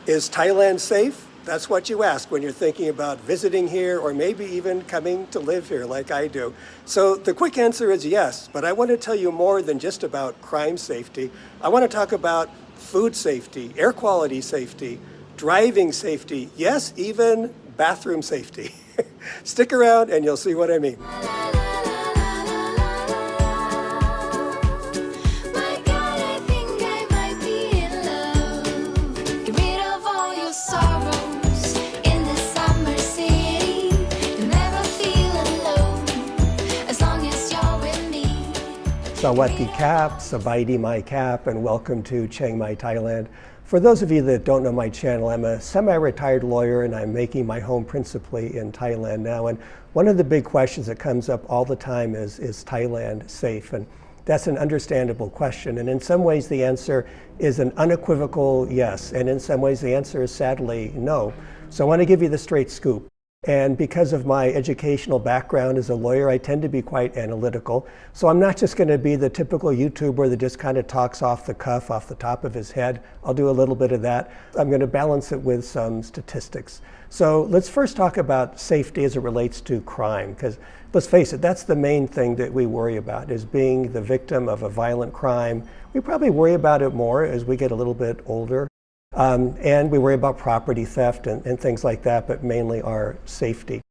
Is Thailand safe? That's what you ask when you're thinking about visiting here or maybe even coming to live here like I do. So the quick answer is yes, but I want to tell you more than just about crime safety. I want to talk about food safety, air quality safety, driving safety, yes, even bathroom safety. Stick around and you'll see what I mean. Sawadee Kap, Sabaidi Mai Kap, and welcome to Chiang Mai, Thailand. For those of you that don't know my channel, I'm a semi-retired lawyer and I'm making my home principally in Thailand now. And one of the big questions that comes up all the time is Thailand safe? And that's an understandable question. And in some ways the answer is an unequivocal yes. And in some ways the answer is sadly no. So I want to give you the straight scoop. And because of my educational background as a lawyer, I tend to be quite analytical. So I'm not just going to be the typical YouTuber that just kind of talks off the cuff, off the top of his head. I'll do a little bit of that. I'm going to balance it with some statistics. So let's first talk about safety as it relates to crime, because let's face it, that's the main thing that we worry about, is being the victim of a violent crime. We probably worry about it more as we get a little bit older. And we worry about property theft and things like that, but mainly our safety.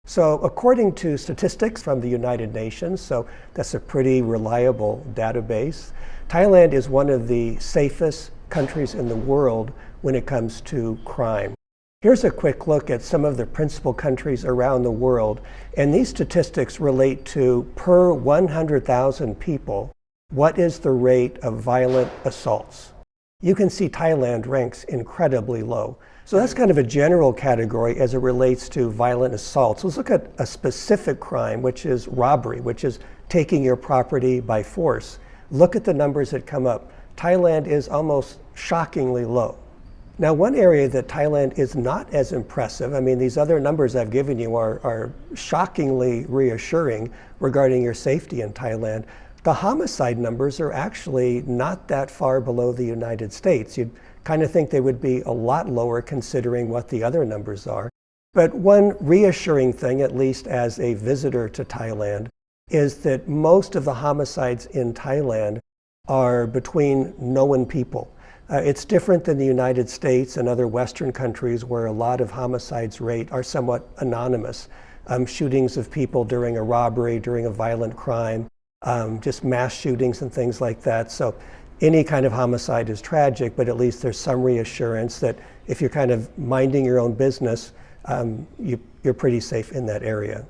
So according to statistics from the United Nations, so that's a pretty reliable database, Thailand is one of the safest countries in the world when it comes to crime. Here's a quick look at some of the principal countries around the world, and these statistics relate to per 100,000 people, what is the rate of violent assaults? You can see Thailand ranks incredibly low. So that's kind of a general category as it relates to violent assaults. Let's look at a specific crime, which is robbery, which is taking your property by force. Look at the numbers that come up. Thailand is almost shockingly low. Now, one area that Thailand is not as impressive, I mean, these other numbers I've given you are shockingly reassuring regarding your safety in Thailand. The homicide numbers are actually not that far below the United States. You'd kind of think they would be a lot lower considering what the other numbers are. But one reassuring thing, at least as a visitor to Thailand, is that most of the homicides in Thailand are between known people. It's different than the United States and other Western countries where a lot of homicides rate are somewhat anonymous. Shootings of people during a robbery, during a violent crime, just mass shootings and things like that. So any kind of homicide is tragic, but at least there's some reassurance that if you're kind of minding your own business, you're pretty safe in that area.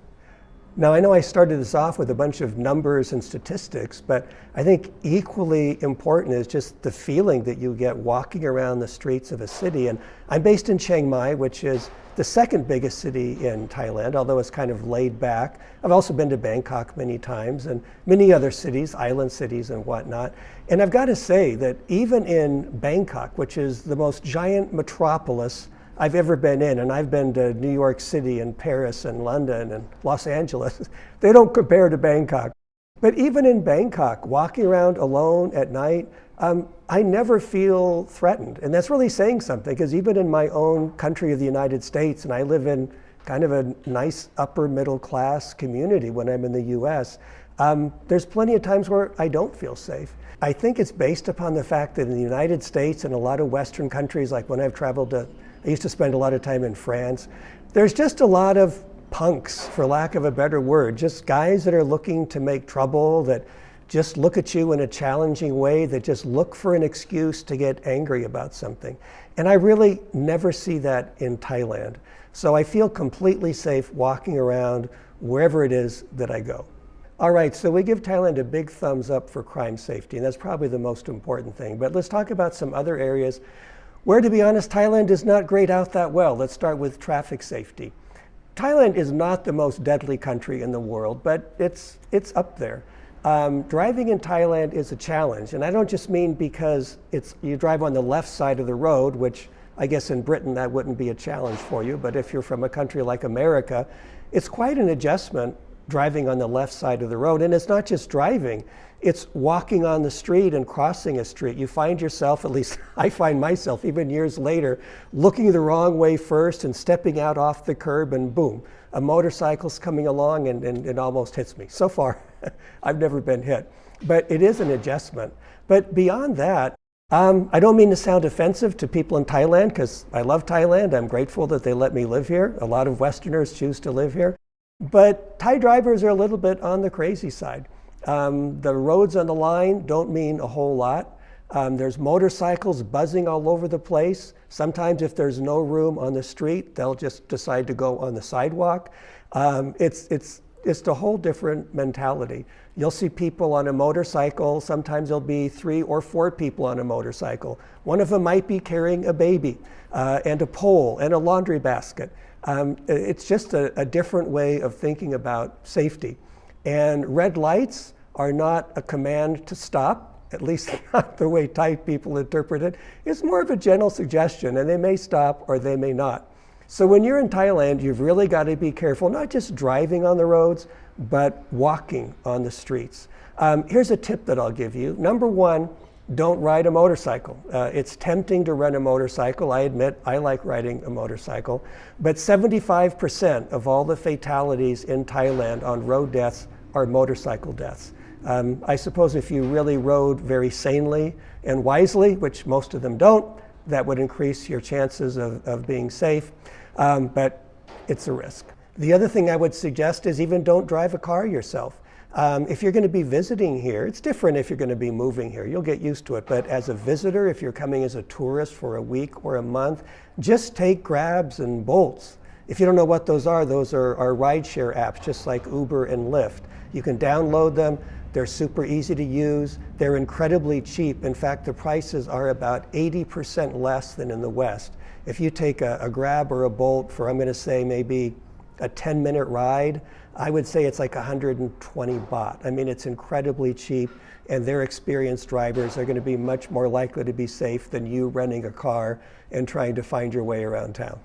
Now, I know I started this off with a bunch of numbers and statistics, but I think equally important is just the feeling that you get walking around the streets of a city. And I'm based in Chiang Mai, which is the second biggest city in Thailand, although it's kind of laid back. I've also been to Bangkok many times and many other cities, island cities and whatnot. And I've got to say that even in Bangkok, which is the most giant metropolis I've ever been in, and I've been to New York City and Paris and London and Los Angeles, they don't compare to Bangkok. But even in Bangkok, walking around alone at night, I never feel threatened. And that's really saying something, because even in my own country of the United States, and I live in kind of a nice upper middle class community when I'm in the US, there's plenty of times where I don't feel safe. I think it's based upon the fact that in the United States and a lot of Western countries, like when I've traveled to, I used to spend a lot of time in France, there's just a lot of punks, for lack of a better word, just guys that are looking to make trouble, that just look at you in a challenging way, that just look for an excuse to get angry about something. And I really never see that in Thailand. So I feel completely safe walking around wherever it is that I go. All right, so we give Thailand a big thumbs up for crime safety, and that's probably the most important thing. But let's talk about some other areas where, to be honest, Thailand is not grayed out that well. Let's start with traffic safety. Thailand is not the most deadly country in the world, but it's up there. Driving in Thailand is a challenge, and I don't just mean because you drive on the left side of the road, which I guess in Britain that wouldn't be a challenge for you, but if you're from a country like America, it's quite an adjustment driving on the left side of the road. And it's not just driving, it's walking on the street and crossing a street. You find yourself, at least I find myself, even years later, looking the wrong way first and stepping out off the curb, and boom, a motorcycle's coming along and it almost hits me. So far, I've never been hit. But it is an adjustment. But beyond that, I don't mean to sound offensive to people in Thailand, because I love Thailand. I'm grateful that they let me live here. A lot of Westerners choose to live here. But Thai drivers are a little bit on the crazy side. The roads on the line don't mean a whole lot. There's motorcycles buzzing all over the place. Sometimes if there's no room on the street, they'll just decide to go on the sidewalk. It's a whole different mentality. You'll see people on a motorcycle. Sometimes there'll be 3 or 4 people on a motorcycle. One of them might be carrying a baby and a pole and a laundry basket. It's just a different way of thinking about safety. And red lights are not a command to stop, at least not the way Thai people interpret it. It's more of a gentle suggestion, and they may stop or they may not. So when you're in Thailand, you've really got to be careful, not just driving on the roads, but walking on the streets. Here's a tip that I'll give you. Number 1, don't ride a motorcycle. It's tempting to rent a motorcycle. I admit I like riding a motorcycle, but 75% of all the fatalities in Thailand on road deaths are motorcycle deaths. I suppose if you really rode very sanely and wisely, which most of them don't, that would increase your chances of being safe, but it's a risk. The other thing I would suggest is even don't drive a car yourself. If you're going to be visiting here, it's different if you're going to be moving here. You'll get used to it. But as a visitor, if you're coming as a tourist for a week or a month, just take Grabs and Bolts. If you don't know what those are rideshare apps, just like Uber and Lyft. You can download them. They're super easy to use. They're incredibly cheap. In fact, the prices are about 80% less than in the West. If you take a Grab or a Bolt for, I'm going to say, maybe a 10-minute ride, I would say it's like 120 baht. I mean, it's incredibly cheap, and their experienced drivers are going to be much more likely to be safe than you renting a car and trying to find your way around town.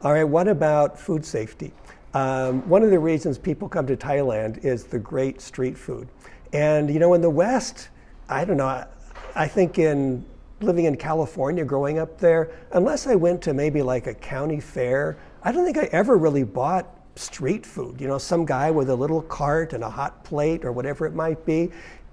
All right, what about food safety? One of the reasons people come to Thailand is the great street food. And you know, in the West, I don't know, I think living in California, growing up there, unless I went to maybe like a county fair, I don't think I ever really bought street food. You know, some guy with a little cart and a hot plate or whatever it might be.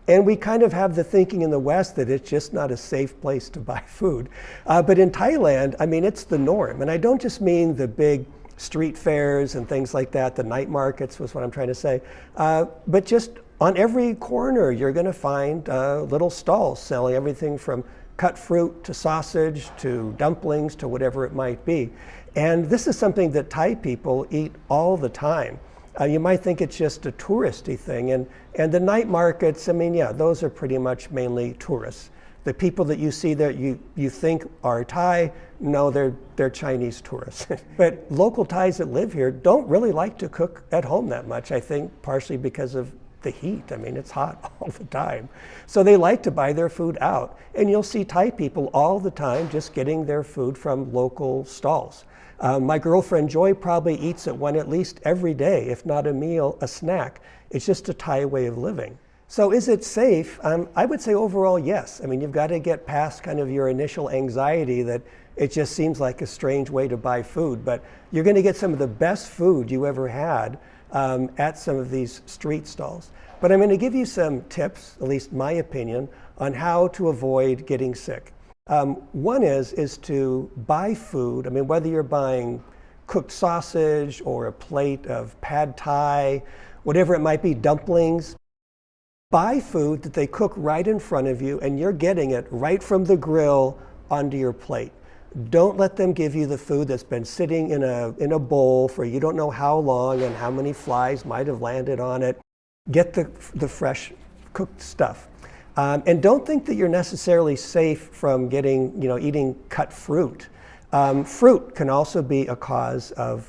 And we kind of have the thinking in the West that it's just not a safe place to buy food. But in Thailand, I mean, it's the norm. And I don't just mean the big street fairs and things like that, the night markets was what I'm trying to say. But just on every corner, you're going to find little stalls selling everything from cut fruit to sausage to dumplings to whatever it might be. And this is something that Thai people eat all the time. You might think it's just a touristy thing. And the night markets, I mean, yeah, those are pretty much mainly tourists. The people that you see there you think are Thai, no, they're Chinese tourists. But local Thais that live here don't really like to cook at home that much, I think partially because of the heat. I mean, it's hot all the time. So they like to buy their food out. And you'll see Thai people all the time just getting their food from local stalls. My girlfriend Joy probably eats at one at least every day, if not a meal, a snack. It's just a Thai way of living. So is it safe? I would say overall, yes. I mean, you've got to get past kind of your initial anxiety that it just seems like a strange way to buy food. But you're going to get some of the best food you ever had at some of these street stalls. But I'm going to give you some tips, at least my opinion, on how to avoid getting sick. One is to buy food. I mean, whether you're buying cooked sausage or a plate of pad thai, whatever it might be, dumplings, buy food that they cook right in front of you and you're getting it right from the grill onto your plate. Don't let them give you the food that's been sitting in a bowl for you don't know how long and how many flies might have landed on it. Get the fresh cooked stuff. And don't think that you're necessarily safe from eating cut fruit. Fruit can also be a cause of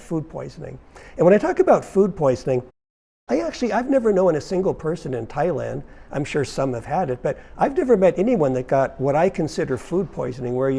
food poisoning. And when I talk about food poisoning, I've never known a single person in Thailand, I'm sure some have had it, but I've never met anyone that got what I consider food poisoning, where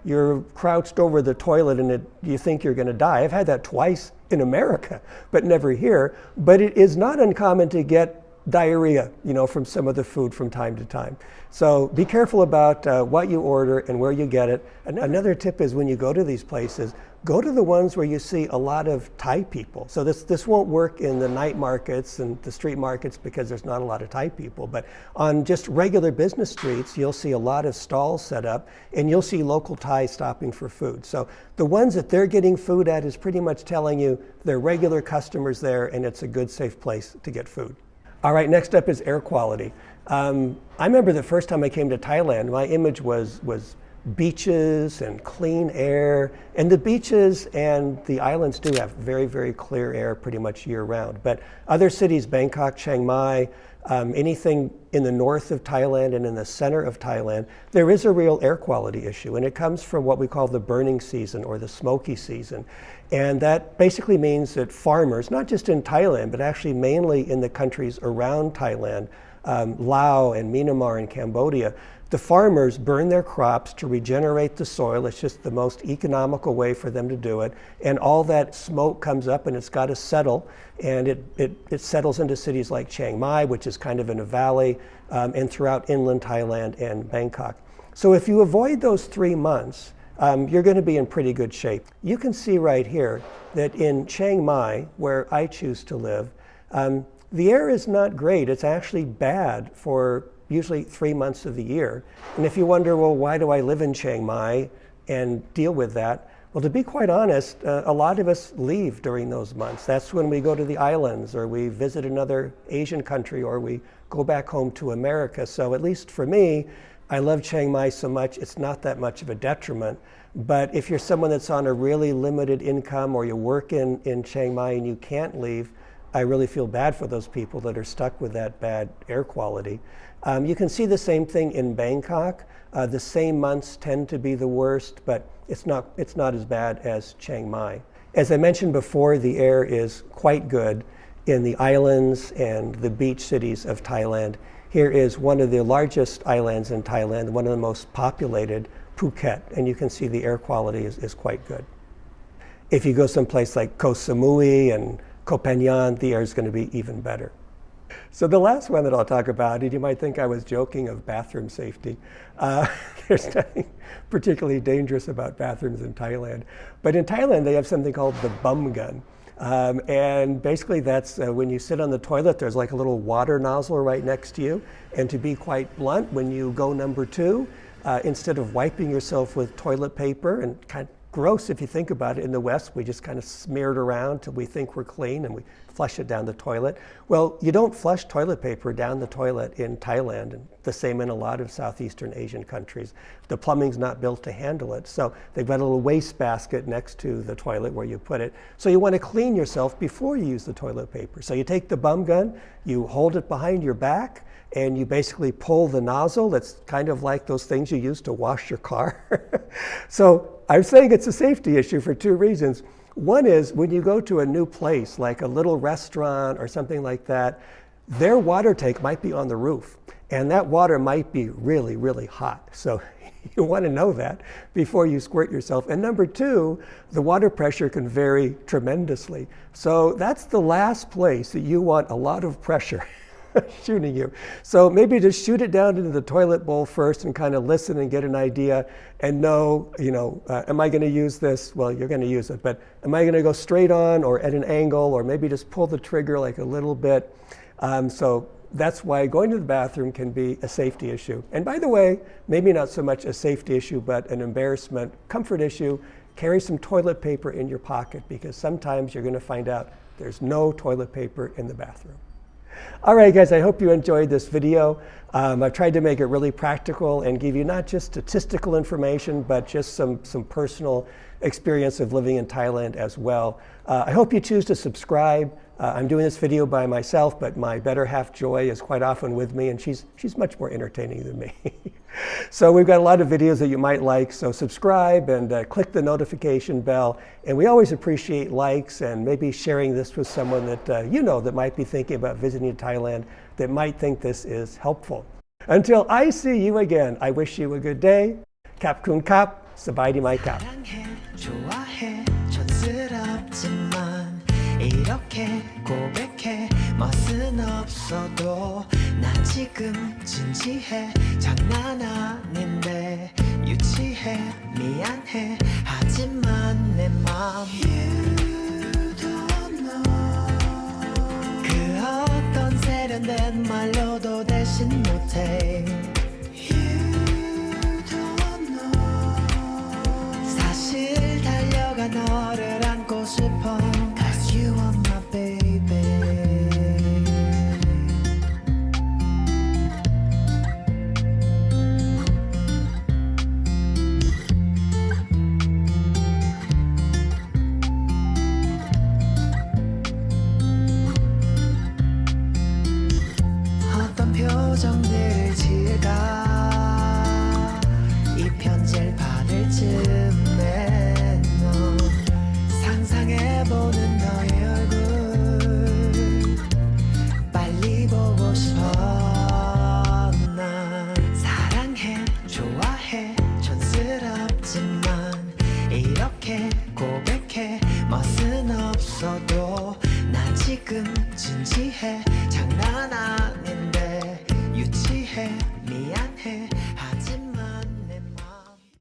you're crouched over the toilet and you think you're going to die. I've had that twice in America, but never here. But it is not uncommon to get diarrhea, from some of the food from time to time. So be careful about what you order and where you get it. And another tip is when you go to these places, go to the ones where you see a lot of Thai people. So this won't work in the night markets and the street markets because there's not a lot of Thai people. But on just regular business streets, you'll see a lot of stalls set up and you'll see local Thai stopping for food. So the ones that they're getting food at is pretty much telling you they're regular customers there and it's a good, safe place to get food. All right, next up is air quality. I remember the first time I came to Thailand, my image was beaches and clean air. And the beaches and the islands do have very, very clear air pretty much year round. But other cities, Bangkok, Chiang Mai, anything in the north of Thailand and in the center of Thailand, there is a real air quality issue. And it comes from what we call the burning season or the smoky season. And that basically means that farmers, not just in Thailand, but actually mainly in the countries around Thailand, Laos and Myanmar and Cambodia, the farmers burn their crops to regenerate the soil. It's just the most economical way for them to do it. And all that smoke comes up and it's got to settle. And it settles into cities like Chiang Mai, which is kind of in a valley, and throughout inland Thailand and Bangkok. So if you avoid those 3 months, you're going to be in pretty good shape. You can see right here that in Chiang Mai, where I choose to live, the air is not great. It's actually bad for usually 3 months of the year. And if you wonder, well, why do I live in Chiang Mai and deal with that? Well, to be quite honest, a lot of us leave during those months. That's when we go to the islands or we visit another Asian country or we go back home to America. So at least for me, I love Chiang Mai so much, it's not that much of a detriment. But if you're someone that's on a really limited income or you work in Chiang Mai and you can't leave, I really feel bad for those people that are stuck with that bad air quality. You can see the same thing in Bangkok. The same months tend to be the worst, but it's not as bad as Chiang Mai. As I mentioned before, the air is quite good in the islands and the beach cities of Thailand. Here is one of the largest islands in Thailand, one of the most populated, Phuket, and you can see the air quality is quite good. If you go someplace like Koh Samui and Koh Phangan, the air is going to be even better. So the last one that I'll talk about, and you might think I was joking of bathroom safety. There's nothing particularly dangerous about bathrooms in Thailand. But in Thailand, they have something called the bum gun. And basically that's when you sit on the toilet, there's like a little water nozzle right next to you. And to be quite blunt, when you go number 2, instead of wiping yourself with toilet paper, and kind of gross if you think about it, in the West, we just kind of smear it around till we think we're clean and we flush it down the toilet. Well, you don't flush toilet paper down the toilet in Thailand, and the same in a lot of Southeastern Asian countries. The plumbing's not built to handle it. So they've got a little waste basket next to the toilet where you put it. So you want to clean yourself before you use the toilet paper. So you take the bum gun, you hold it behind your back, and you basically pull the nozzle. That's kind of like those things you use to wash your car. So I'm saying it's a safety issue for 2 reasons. One is when you go to a new place, like a little restaurant or something like that, their water tank might be on the roof, and that water might be really, really hot. So you want to know that before you squirt yourself. And number 2, the water pressure can vary tremendously. So that's the last place that you want a lot of pressure shooting you. So maybe just shoot it down into the toilet bowl first and kind of listen and get an idea and know, am I going to use this? Well, you're going to use it, but am I going to go straight on or at an angle or maybe just pull the trigger like a little bit? So that's why going to the bathroom can be a safety issue. And by the way, maybe not so much a safety issue, but an embarrassment, comfort issue. Carry some toilet paper in your pocket because sometimes you're going to find out there's no toilet paper in the bathroom. All right, guys, I hope you enjoyed this video. I've tried to make it really practical and give you not just statistical information, but just some personal experience of living in Thailand as well. I hope you choose to subscribe. I'm doing this video by myself, but my better half Joy is quite often with me, and she's much more entertaining than me. So we've got a lot of videos that you might like, so subscribe and click the notification bell. And we always appreciate likes and maybe sharing this with someone that that might be thinking about visiting Thailand, that might think this is helpful. Until I see you again, I wish you a good day. Kap kun kap, sabai di mai kap. 이렇게 고백해 멋은 없어도 난 지금 진지해 장난 아닌데 유치해 미안해 하지만 내 맘 You don't know 그 어떤 세련된 말로도 대신 못해 You don't know 사실 달려가 너를 안고 싶어 Cause you are my baby 어떤 표정들을 지을까 이 편지를 받을 즈음에 넌 상상해보는 너의 얼굴 빨리 보고 싶어 난 사랑해 좋아해 촌스럽지만 이렇게 고백해 멋은 없어도 난 지금 진지해 장난 아닌데 유치해 미안해